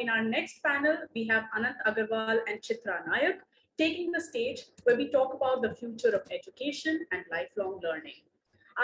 in our next panel, we have Anand Agarwal and Chitra Nayak taking the stage where we talk about the future of education and lifelong learning.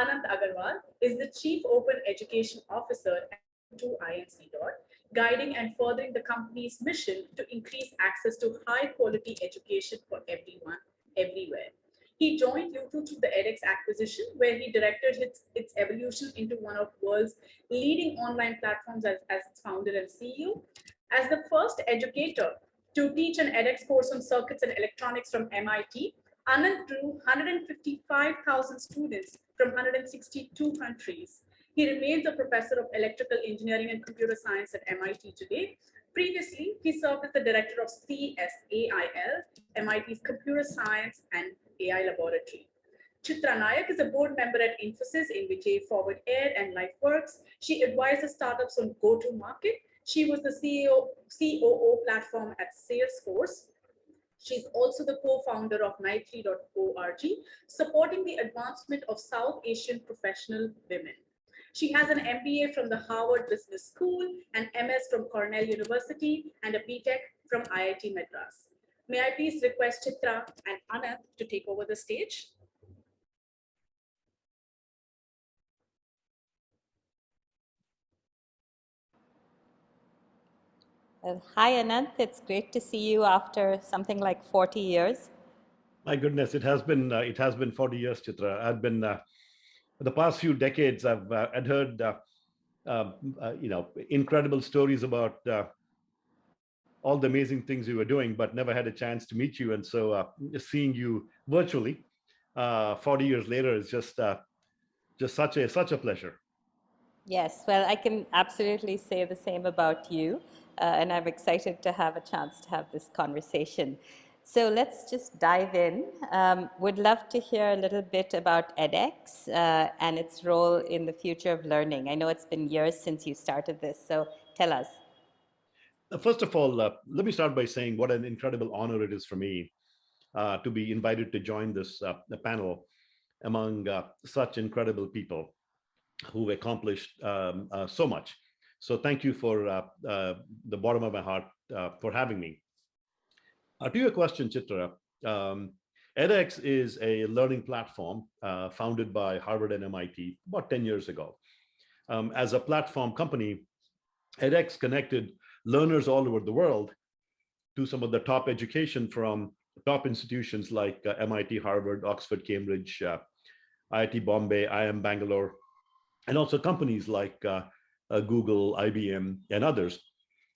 Anand Agarwal is the Chief Open Education Officer at INKtalks, guiding and furthering the company's mission to increase access to high-quality education for everyone, everywhere. He joined U2 through the edX acquisition, where he directed its evolution into one of the world's leading online platforms as its founder and CEO. As the first educator to teach an edX course on circuits and electronics from MIT, Anand drew 155,000 students from 162 countries. He remains a professor of electrical engineering and computer science at MIT today. Previously, he served as the director of CSAIL, MIT's Computer Science and AI Laboratory. Chitra Nayak is a board member at Infosys, in which Forward Air and LifeWorks. She advises startups on go-to-market. She was the COO platform at Salesforce. She's also the co-founder of Nike.org, supporting the advancement of South Asian professional women. She has an MBA from the Harvard Business School, an MS from Cornell University, and a BTech from IIT Madras. May I please request Chitra and Anant to take over the stage? Hi, Anant. It's great to see you after something like 40 years. My goodness, it has been 40 years, Chitra. I've been the past few decades. I'd heard incredible stories about all the amazing things you were doing, but never had a chance to meet you. And so, seeing you virtually 40 years later is just such a pleasure. Yes, well, I can absolutely say the same about you. And I'm excited to have a chance to have this conversation. So let's just dive in. Would love to hear a little bit about edX and its role in the future of learning. I know it's been years since you started this, so tell us. First of all, let me start by saying what an incredible honor it is for me to be invited to join this panel among such incredible people who've accomplished so much. So thank you for the bottom of my heart for having me. To your question, Chitra, edX is a learning platform founded by Harvard and MIT about 10 years ago. As a platform company, edX connected learners all over the world to some of the top education from top institutions like MIT, Harvard, Oxford, Cambridge, IIT Bombay, IIM Bangalore, and also companies like Google, IBM, and others.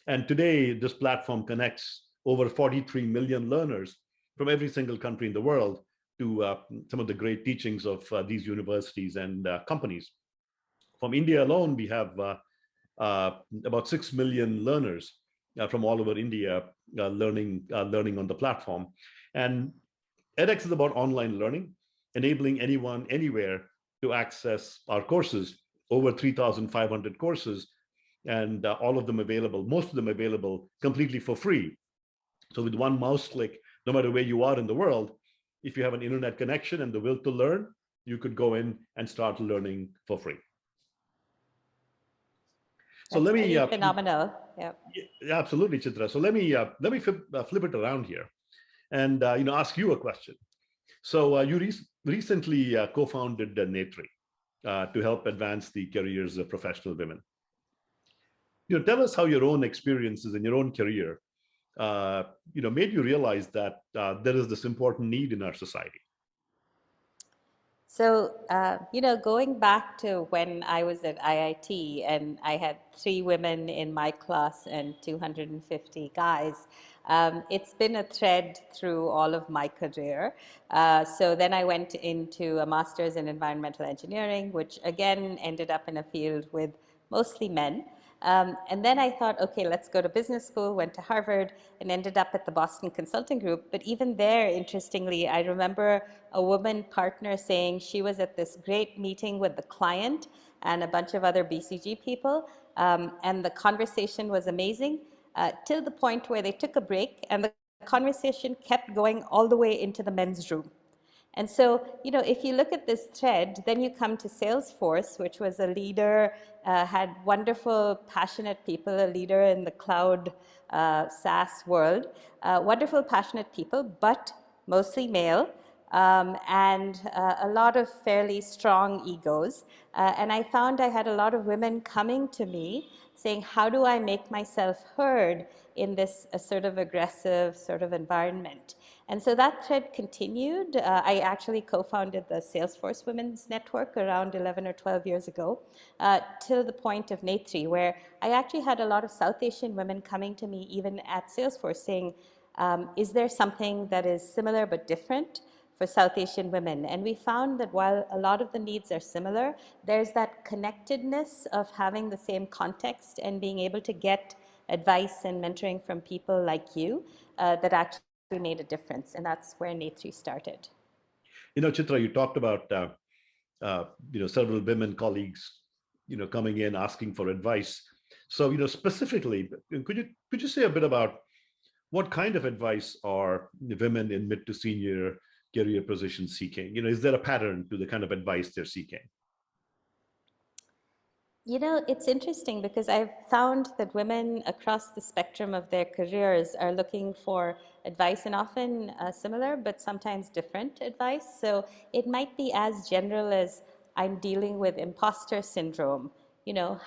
And today, this platform connects over 43 million learners from every single country in the world to some of the great teachings of these universities and companies. From India alone, we have about 6 million learners from all over India learning on the platform. And edX is about online learning, enabling anyone, anywhere to access our courses, over 3,500 courses, and all of them available, most of them available completely for free. So with one mouse click, no matter where you are in the world, if you have an internet connection and the will to learn, you could go in and start learning for free. So That's let me phenomenal. Yeah, absolutely, Chitra. So let me flip it around here, and ask you a question. So you recently co-founded Netri to help advance the careers of professional women. Tell us how your own experiences in your own career, made you realize that there is this important need in our society. So, going back to when I was at IIT and I had 3 women in my class and 250 guys, it's been a thread through all of my career. So then I went into a master's in environmental engineering, which again ended up in a field with mostly men. And then I thought, okay, let's go to business school, went to Harvard and ended up at the Boston Consulting Group. But even there, interestingly, I remember a woman partner saying she was at this great meeting with the client and a bunch of other BCG people. And the conversation was amazing till the point where they took a break and the conversation kept going all the way into the men's room. And so, if you look at this thread, then you come to Salesforce, which was a leader, had wonderful, passionate people, a leader in the cloud SaaS world, wonderful, passionate people, but mostly male, and a lot of fairly strong egos. And I found I had a lot of women coming to me saying, how do I make myself heard in this assertive, aggressive sort of environment? And so that thread continued. I actually co-founded the Salesforce Women's Network around 11 or 12 years ago, till the point of Netri, where I actually had a lot of South Asian women coming to me even at Salesforce saying, is there something that is similar but different for South Asian women? And we found that while a lot of the needs are similar, there's that connectedness of having the same context and being able to get advice and mentoring from people like you that actually made a difference. And that's where Netri started. Chitra, you talked about several women colleagues coming in asking for advice. So specifically, could you say a bit about what kind of advice are women in mid to senior career positions seeking? Is there a pattern to the kind of advice they're seeking? It's interesting because I've found that women across the spectrum of their careers are looking for advice, and often similar, but sometimes different advice. So it might be as general as, I'm dealing with imposter syndrome.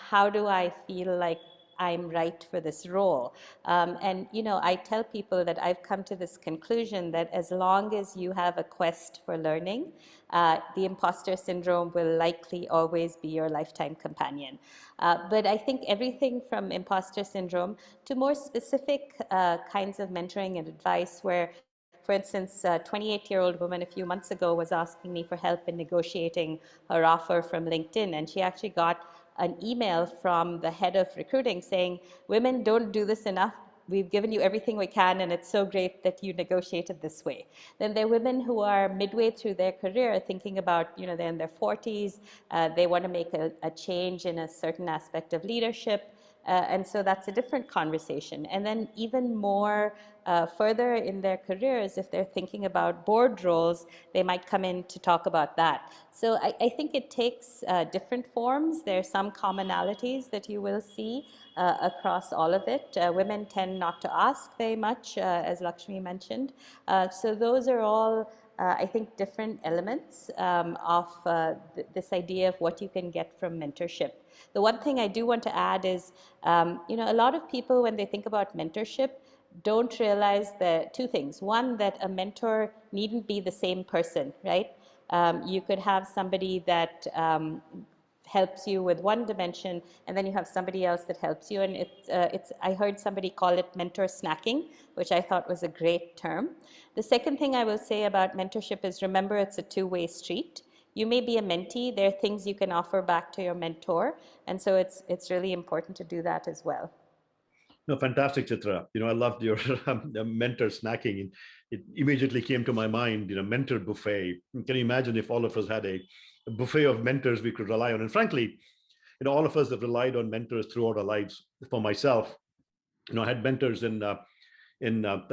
How do I feel like I'm right for this role? And I tell people that I've come to this conclusion that as long as you have a quest for learning, the imposter syndrome will likely always be your lifetime companion. But I think everything from imposter syndrome to more specific kinds of mentoring and advice where, for instance, a 28-year-old woman a few months ago was asking me for help in negotiating her offer from LinkedIn, and she actually got an email from the head of recruiting saying, women don't do this enough. We've given you everything we can, and it's so great that you negotiated this way. Then there are women who are midway through their career thinking about, they're in their 40s, they want to make a change in a certain aspect of leadership. And so that's a different conversation. And then even more further in their careers, if they're thinking about board roles, they might come in to talk about that. So I think it takes different forms. There are some commonalities that you will see across all of it. Women tend not to ask very much, as Lakshmi mentioned. So those are all I think different elements of this idea of what you can get from mentorship. The one thing I do want to add is, a lot of people, when they think about mentorship, don't realize the two things. One, that a mentor needn't be the same person, right? You could have somebody that helps you with one dimension, and then you have somebody else that helps you. And I heard somebody call it mentor snacking, which I thought was a great term. The second thing I will say about mentorship is, remember, it's a two-way street. You may be a mentee. There are things you can offer back to your mentor. And so it's really important to do that as well. No, fantastic, Chitra. I loved your mentor snacking. It immediately came to my mind, mentor buffet. Can you imagine if all of us had a buffet of mentors we could rely on? And frankly, all of us have relied on mentors throughout our lives. For myself, I had mentors in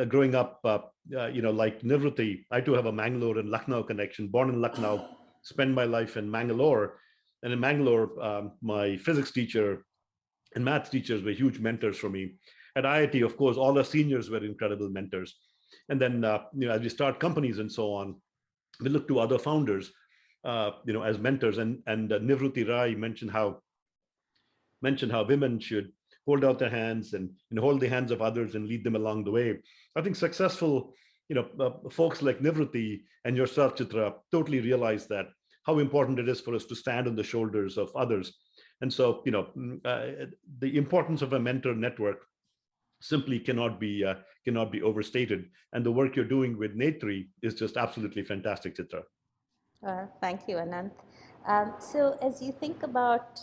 growing up, like Nivruti. I too have a Mangalore and Lucknow connection. Born in Lucknow, spent my life in Mangalore. And in Mangalore, my physics teacher and math teachers were huge mentors for me. At IIT, of course, all our seniors were incredible mentors. And then, as we start companies and so on, we look to other founders, as mentors. And Nivruti Rai mentioned how women should hold out their hands and hold the hands of others and lead them along the way. I think successful, folks like Nivruti and yourself, Chitra, totally realize that how important it is for us to stand on the shoulders of others. And so, the importance of a mentor network simply cannot be overstated. And the work you're doing with Netri is just absolutely fantastic, Chitra. Thank you, Anant. So as you think about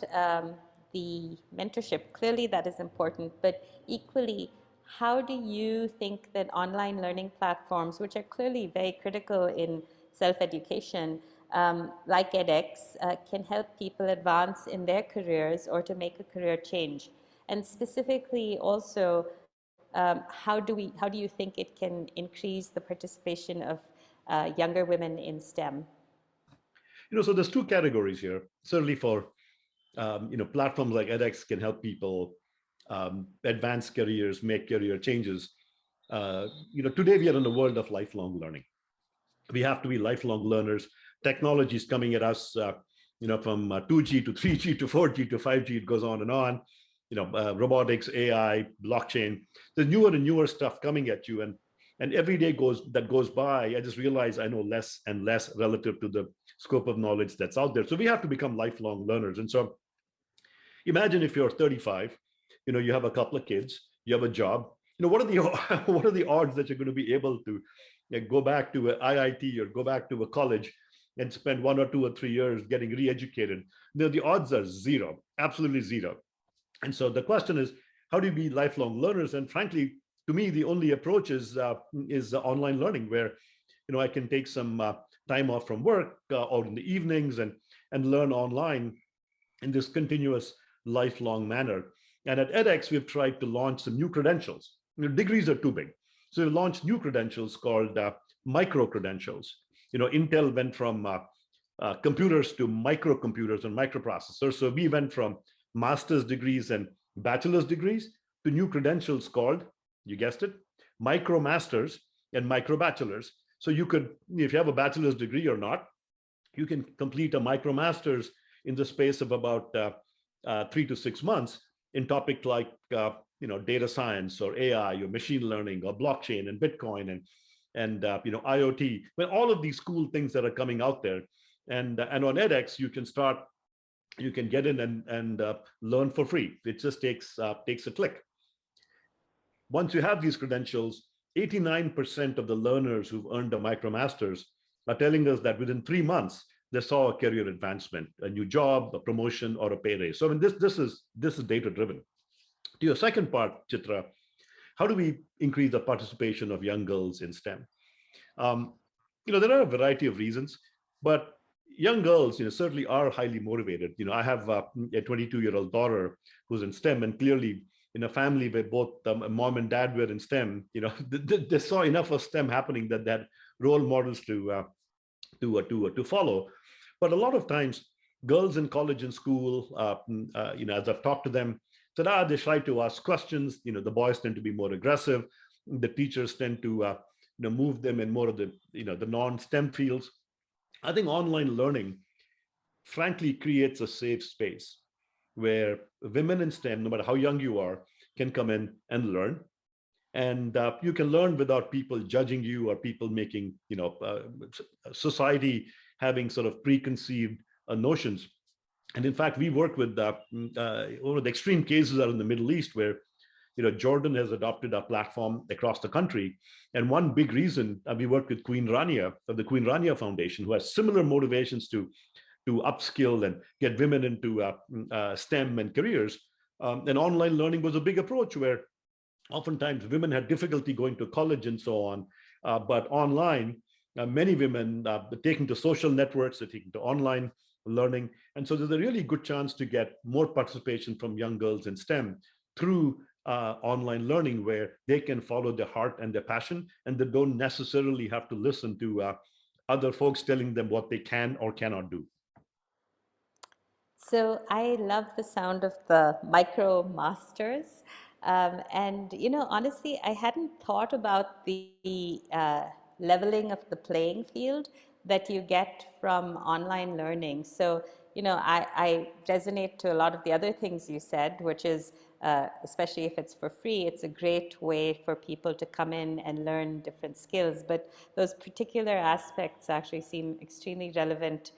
the mentorship, clearly that is important, but equally, how do you think that online learning platforms, which are clearly very critical in self-education, like edX, can help people advance in their careers or to make a career change? And specifically also, how do you think it can increase the participation of younger women in STEM? So there's two categories here. Certainly for platforms like edX can help people advance careers, make career changes. Today we are in a world of lifelong learning. We have to be lifelong learners. Technology is coming at us, from 2G to 3G to 4G to 5G. It goes on and on. Robotics, AI, blockchain. There's newer and newer stuff coming at you, and every day that goes by, I just realize I know less and less relative to the scope of knowledge that's out there. So we have to become lifelong learners. And so imagine if you're 35, you have a couple of kids, you have a job. What are the what are the odds that you're going to be able to go back to an IIT or go back to a college and spend 1 or 2 or 3 years getting re-educated? The odds are zero, absolutely zero. And so the question is, how do you be lifelong learners? And frankly, to me, the only approach is online learning, where I can take some time off from work or in the evenings and learn online in this continuous lifelong manner. And at edX, we've tried to launch some new credentials. Degrees are too big. So we launched new credentials called micro credentials. Intel went from computers to microcomputers and microprocessors. So we went from master's degrees and bachelor's degrees to new credentials called, you guessed it, micro masters and micro bachelors. So you could, if you have a bachelor's degree or not, you can complete a micro master's in the space of about 3 to 6 months in topics like data science or AI or machine learning or blockchain and Bitcoin and IoT. Well, all of these cool things that are coming out there, and on edX you can get in and learn for free. It just takes a click. Once you have these credentials, 89% of the learners who've earned a MicroMasters are telling us that within 3 months they saw a career advancement, a new job, a promotion, or a pay raise. So I mean, this is data driven. To your second part, Chitra, how do we increase the participation of young girls in STEM? There are a variety of reasons, but young girls, certainly are highly motivated. I have a 22-year-old daughter who's in STEM, and clearly in a family where both mom and dad were in STEM, they saw enough of STEM happening that they had role models to follow. But a lot of times, girls in college and school, as I've talked to them, said, they're shy to ask questions. The boys tend to be more aggressive. The teachers tend to move them in more of the the non-STEM fields. I think online learning, frankly, creates a safe space where women in STEM, no matter how young you are, can come in and learn. And you can learn without people judging you or people making, society having sort of preconceived notions. And in fact, we work with one of the extreme cases are in the Middle East, where Jordan has adopted our platform across the country. And one big reason we work with Queen Rania of the Queen Rania Foundation, who has similar motivations to upskill and get women into STEM and careers. And online learning was a big approach, where oftentimes women had difficulty going to college and so on. But online, many women taking to social networks, they're taking to online learning. And so there's a really good chance to get more participation from young girls in STEM through online learning, where they can follow their heart and their passion, and they don't necessarily have to listen to other folks telling them what they can or cannot do. So I love the sound of the micro masters. And, honestly, I hadn't thought about the leveling of the playing field that you get from online learning. So, I resonate to a lot of the other things you said, which is, especially if it's for free, it's a great way for people to come in and learn different skills. But those particular aspects actually seem extremely relevant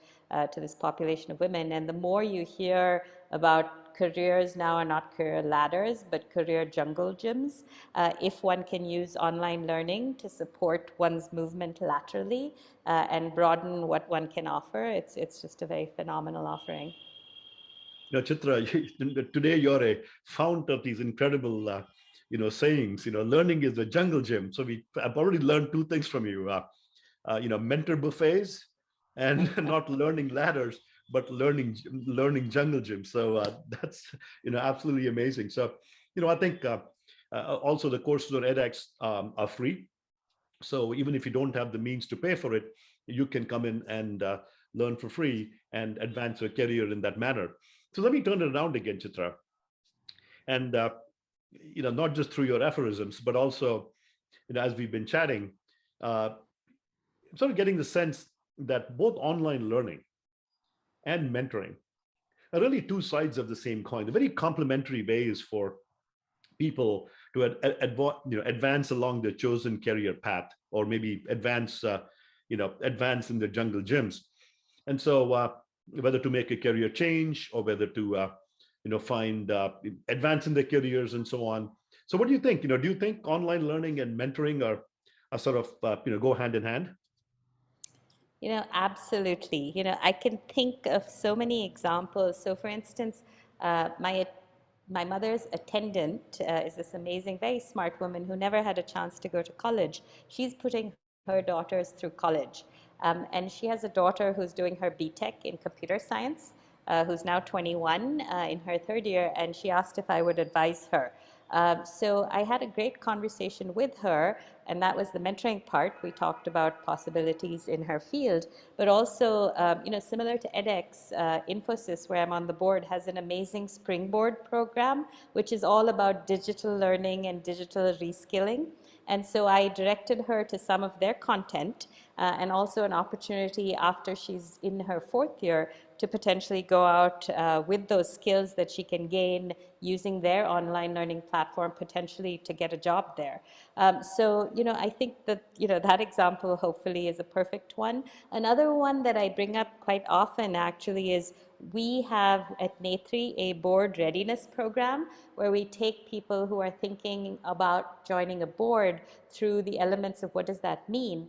to this population of women. And the more you hear about careers now are not career ladders, but career jungle gyms, if one can use online learning to support one's movement laterally and broaden what one can offer, it's just a very phenomenal offering. Chitra, today you're a fount of these incredible, sayings. Learning is a jungle gym. So I've already learned two things from you. Mentor buffets and not learning ladders, but learning jungle gyms. So that's absolutely amazing. So I think also the courses on edX are free. So even if you don't have the means to pay for it, you can come in and learn for free and advance your career in that manner. So let me turn it around again, Chitra, and not just through your aphorisms, but also as we've been chatting, uh, I'm sort of getting the sense that both online learning and mentoring are really two sides of the same coin. They're very complementary ways for people to advance along their chosen career path, or maybe advance in the jungle gyms. And so whether to make a career change, or whether to find advance in their careers and so on. So what do you think? Do you think online learning and mentoring are sort of go hand in hand? Absolutely. I can think of so many examples. So, for instance, my mother's attendant is this amazing, very smart woman who never had a chance to go to college. She's putting her daughters through college. And she has a daughter who's doing her BTech in computer science, who's now 21 in her third year, and she asked if I would advise her. So I had a great conversation with her, and that was the mentoring part. We talked about possibilities in her field, but also, similar to edX, Infosys, where I'm on the board, has an amazing Springboard program, which is all about digital learning and digital reskilling. And so I directed her to some of their content, and also an opportunity after she's in her fourth year to potentially go out with those skills that she can gain using their online learning platform, potentially to get a job there. So, I think that, that example hopefully is a perfect one. Another one that I bring up quite often actually is we have at NATRI a board readiness program where we take people who are thinking about joining a board through the elements of what does that mean.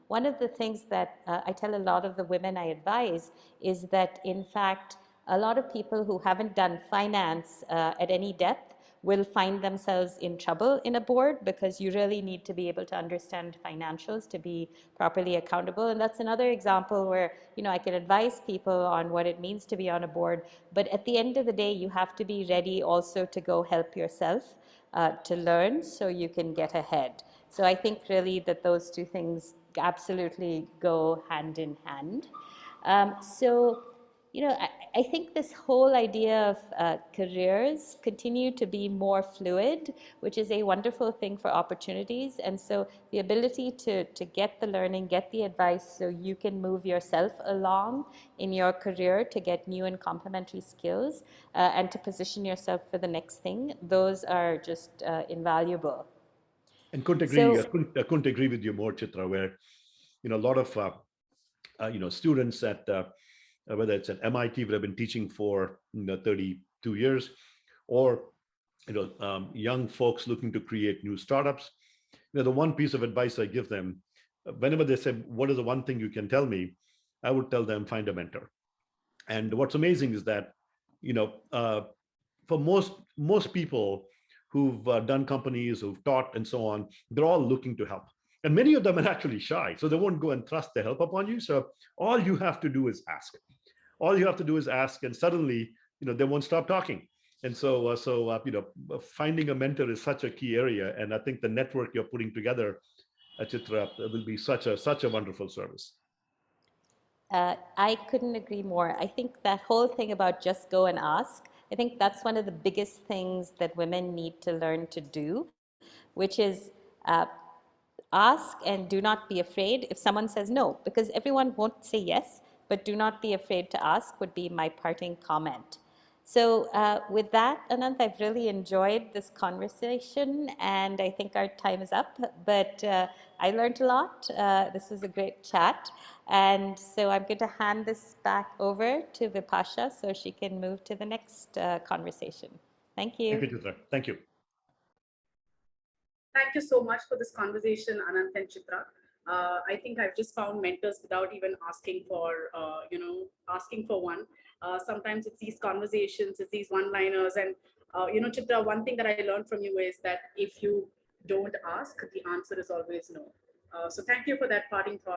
One of the things that I tell a lot of the women I advise is that, in fact, a lot of people who haven't done finance at any depth will find themselves in trouble in a board, because you really need to be able to understand financials to be properly accountable. And that's another example where, I can advise people on what it means to be on a board, but at the end of the day, you have to be ready also to go help yourself to learn so you can get ahead. So I think really that those two things absolutely go hand in hand. So, I think this whole idea of careers continue to be more fluid, which is a wonderful thing for opportunities. And so the ability to get the learning, get the advice so you can move yourself along in your career to get new and complementary skills and to position yourself for the next thing, those are just invaluable. And couldn't agree. Couldn't agree with you more, Chitra. Where a lot of students at whether it's at MIT, where I've been teaching for 32 years, or young folks looking to create new startups. The one piece of advice I give them, whenever they say, "What is the one thing you can tell me?" I would tell them, find a mentor. And what's amazing is that, for most people who've done companies, who've taught, and so on, they're all looking to help. And many of them are actually shy, so they won't go and thrust their help upon you. So all you have to do is ask. All you have to do is ask, and suddenly, they won't stop talking. And so, finding a mentor is such a key area. And I think the network you're putting together, Chitra, will be such a wonderful service. I couldn't agree more. I think that whole thing about just go and ask, I think that's one of the biggest things that women need to learn to do, which is ask and do not be afraid if someone says no, because everyone won't say yes, but do not be afraid to ask would be my parting comment. So with that, Anant, I've really enjoyed this conversation, and I think our time is up, but I learned a lot. This was a great chat. And so I'm going to hand this back over to Vipasha so she can move to the next conversation. Thank you. Thank you, Chitra. Thank you. Thank you so much for this conversation, Anant and Chitra. I think I've just found mentors without even asking for, asking for one. Sometimes it's these conversations, it's these one-liners, and Chitra, one thing that I learned from you is that if you don't ask, the answer is always no. So thank you for that parting thought.